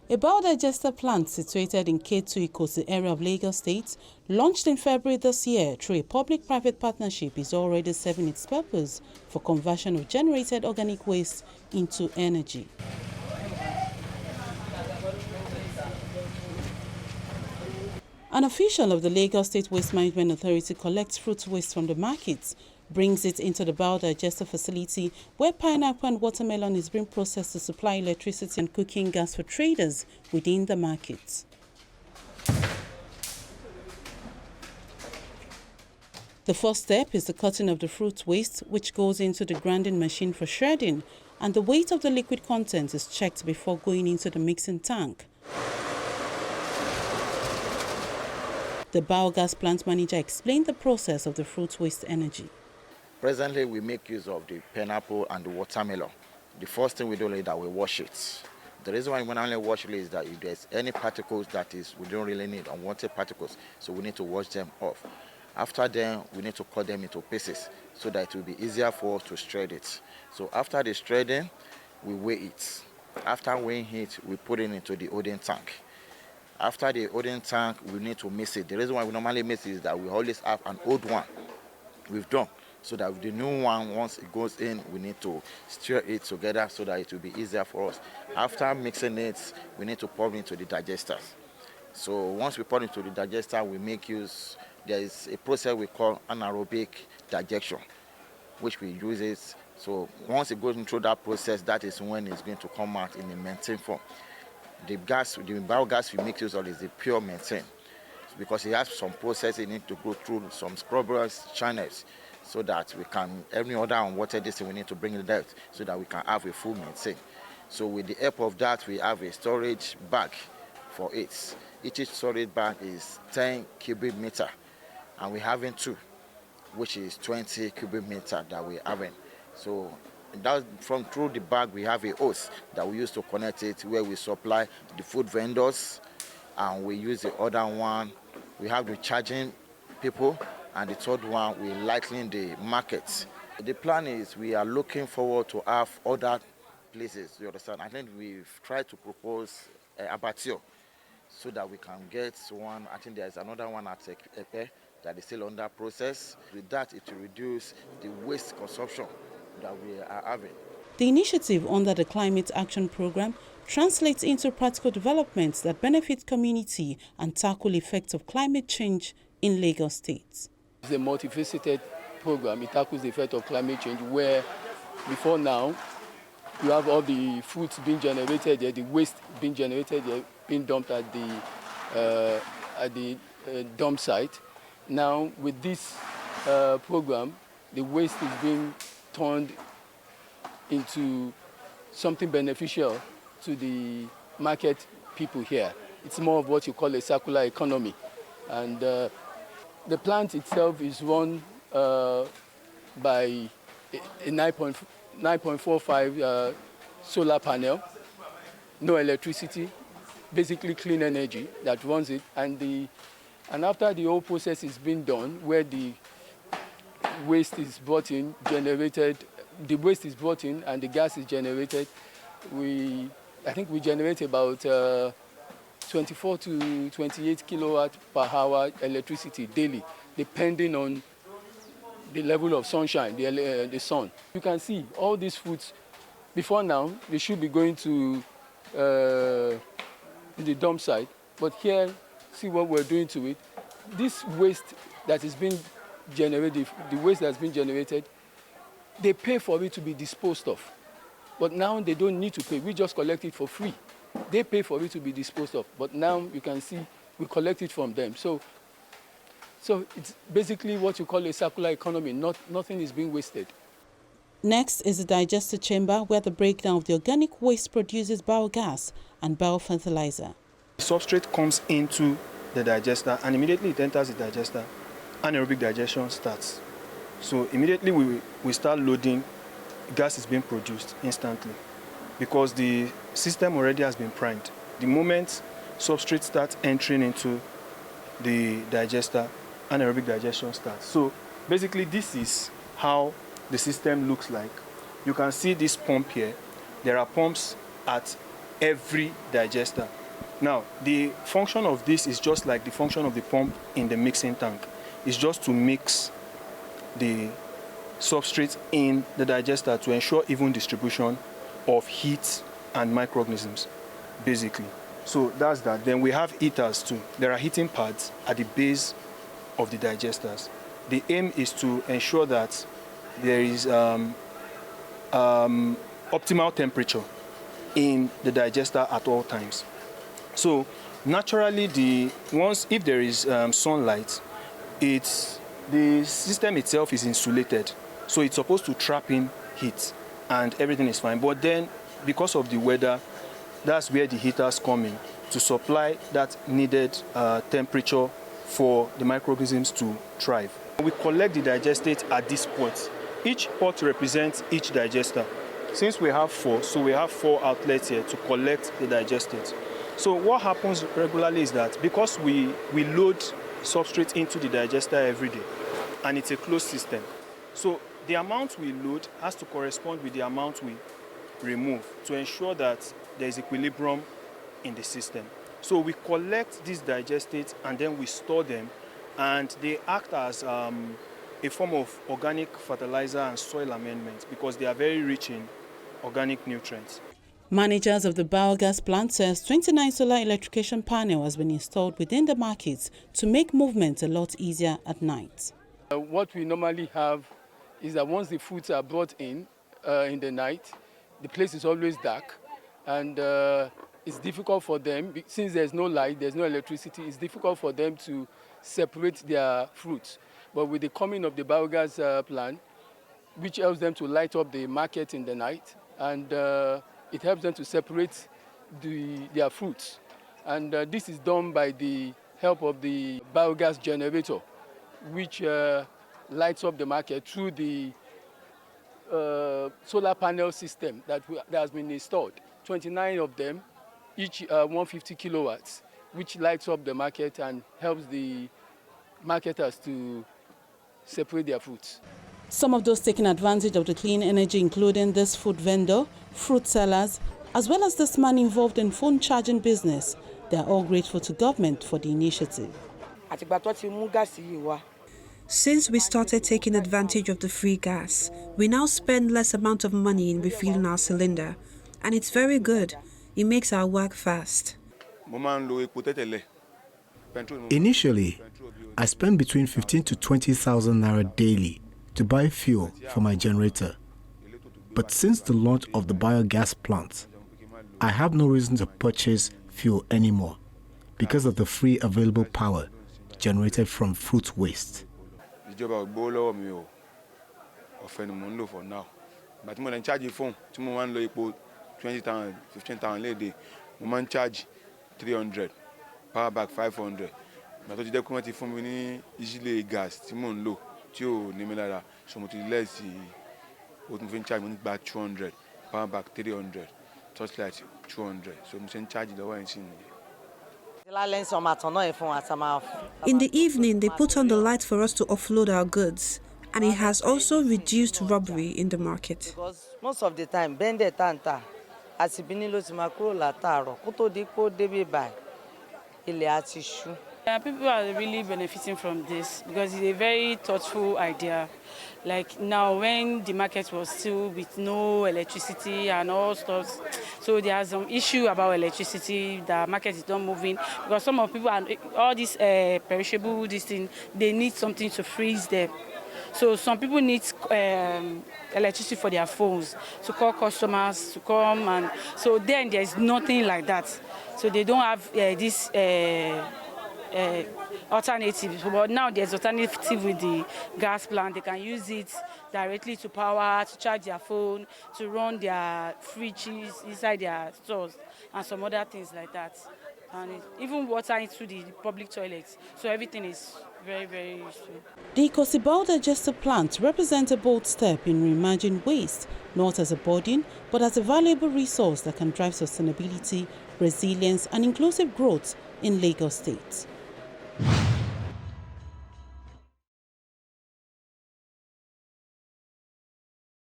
A biodigester plant situated in K2 Ikosi area of Lagos State, launched in February this year through a public-private partnership, is already serving its purpose for conversion of generated organic waste into energy. An official of the Lagos State Waste Management Authority collects fruit waste from the markets, brings it into the biodigester facility where pineapple and watermelon is being processed to supply electricity and cooking gas for traders within the market. The first step is the cutting of the fruit waste, which goes into the grinding machine for shredding, and the weight of the liquid content is checked before going into the mixing tank. The biogas plant manager explained the process of the fruit waste energy. Presently, we make use of the pineapple and the watermelon. The first thing we do is that we wash it. The reason why we only wash it is that if there's any particles we don't really need, unwanted particles, so we need to wash them off. After then, we need to cut them into pieces so that it will be easier for us to shred it. So after the shredding, we weigh it. After weighing it, we put it into the holding tank. After the holding tank, we need to mix it. The reason why we normally mix it is that we always have an old one we've done, so that with the new one, once it goes in, we need to stir it together so that it will be easier for us. After mixing it, we need to pour it into the digesters. So once we pour it into the digester, we make use, there is a process we call anaerobic digestion, which we use it. So once it goes through that process, that is when it's going to come out in a methane form. The biogas we make use of is the pure methane, because it has some process it needs to go through some scrubberous channels, so that we can, every other unwanted this we need to bring it out so that we can have a full methane. So with the help of that, we have a storage bag for it. Each storage bag is 10 cubic meter, and we're having two, which is 20 cubic meter that we're having. So that through the bag we have a hose that we use to connect it, where we supply the food vendors, and we use the other one, we have the charging people, and the third one we lightening the markets. The plan is we are looking forward to have other places, you understand. I think we've tried to propose abattoir so that we can get one. I think there's another one at Epe that is still under process. With that, it will reduce the waste consumption that we are having. The initiative under the Climate Action Program translates into practical developments that benefit community and tackle effects of climate change in Lagos State. It's a multifaceted program. It tackles the effect of climate change, where before now you have all the foods being generated here, the waste being generated here, being dumped at the dump site. Now with this program, the waste is being turned into something beneficial to the market people here. It's more of what you call a circular economy. And the plant itself is run by a 9.45 solar panel, no electricity, basically clean energy that runs it. And after the whole process is being done, where the waste is brought in, the waste is brought in and the gas is generated, I think we generate about 24 to 28 kilowatt per hour electricity daily, depending on the level of sunshine, the sun. You can see all these foods, before now, they should be going to the dump site, but here, see what we're doing to it. This waste that is being generated, the waste that's been generated, they pay for it to be disposed of. But now they don't need to pay. We just collect it for free. They pay for it to be disposed of. But now you can see we collect it from them. So it's basically what you call a circular economy. Nothing is being wasted. Next is the digester chamber, where the breakdown of the organic waste produces biogas and biofertilizer. The substrate comes into the digester, and immediately it enters the digester. Anaerobic digestion starts. So immediately we start loading, gas is being produced instantly because the system already has been primed. The moment substrate starts entering into the digester, anaerobic digestion starts. So basically this is how the system looks like. You can see this pump here. There are pumps at every digester. Now, the function of this is just like the function of the pump in the mixing tank. It's just to mix the substrate in the digester to ensure even distribution of heat and microorganisms, basically. So that's that. Then we have heaters too. There are heating pads at the base of the digesters. The aim is to ensure that there is optimal temperature in the digester at all times. So naturally, if there is sunlight, the system itself is insulated, so it's supposed to trap in heat, and everything is fine. But then, because of the weather, that's where the heaters come in to supply that needed temperature for the microorganisms to thrive. We collect the digestate at this pot. Each pot represents each digester. Since we have 4, so we have 4 outlets here to collect the digestate. So what happens regularly is that because we load substrate into the digester every day, and it's a closed system, so the amount we load has to correspond with the amount we remove to ensure that there is equilibrium in the system. So we collect these digestates and then we store them, and they act as a form of organic fertilizer and soil amendment because they are very rich in organic nutrients. Managers of the biogas plant says 29 solar electrification panel has been installed within the markets to make movement a lot easier at night. What we normally have is that once the foods are brought in the night, the place is always dark, and it's difficult for them, since there's no light, there's no electricity, it's difficult for them to separate their fruits. But with the coming of the biogas plant, which helps them to light up the market in the night, and it helps them to separate their fruits. And this is done by the help of the biogas generator, which lights up the market through the solar panel system that has been installed. 29 of them, each 150 kilowatts, which lights up the market and helps the marketers to separate their fruits. Some of those taking advantage of the clean energy, including this food vendor, fruit sellers, as well as this man involved in phone charging business, they are all grateful to government for the initiative. Since we started taking advantage of the free gas, we now spend less amount of money in refilling our cylinder, and it's very good. It makes our work fast. Initially, I spent between 15 to 20,000 naira daily to buy fuel for my generator. But since the launch of the biogas plant, I have no reason to purchase fuel anymore because of the free available power generated from fruit waste. For now. But when I charge the phone, 20,000, 15,000 a day, I charge 300, power back 500. But the document for me easily gas, Timon low, so much less. What we charge money back 200, power back 300, touchlight 200. So we charge the one in. In the evening, they put on the light for us to offload our goods, and it has also reduced robbery in the market. Because most of the time, people are really benefiting from this because it's a very thoughtful idea. Like now, when the market was still with no electricity and all stuff, so there's some issue about electricity. The market is not moving because some of people are all this perishable, this thing, they need something to freeze them. So some people need electricity for their phones to call customers to come, and so then there's nothing like that. So they don't have this. Alternative, but now there's alternative with the gas plant. They can use it directly to power, to charge their phone, to run their fridges inside their stores, and some other things like that. And even water into the public toilets. So everything is very, very useful. The Ikosi Biodigester plant represents a bold step in reimagining waste, not as a burden, but as a valuable resource that can drive sustainability, resilience, and inclusive growth in Lagos State.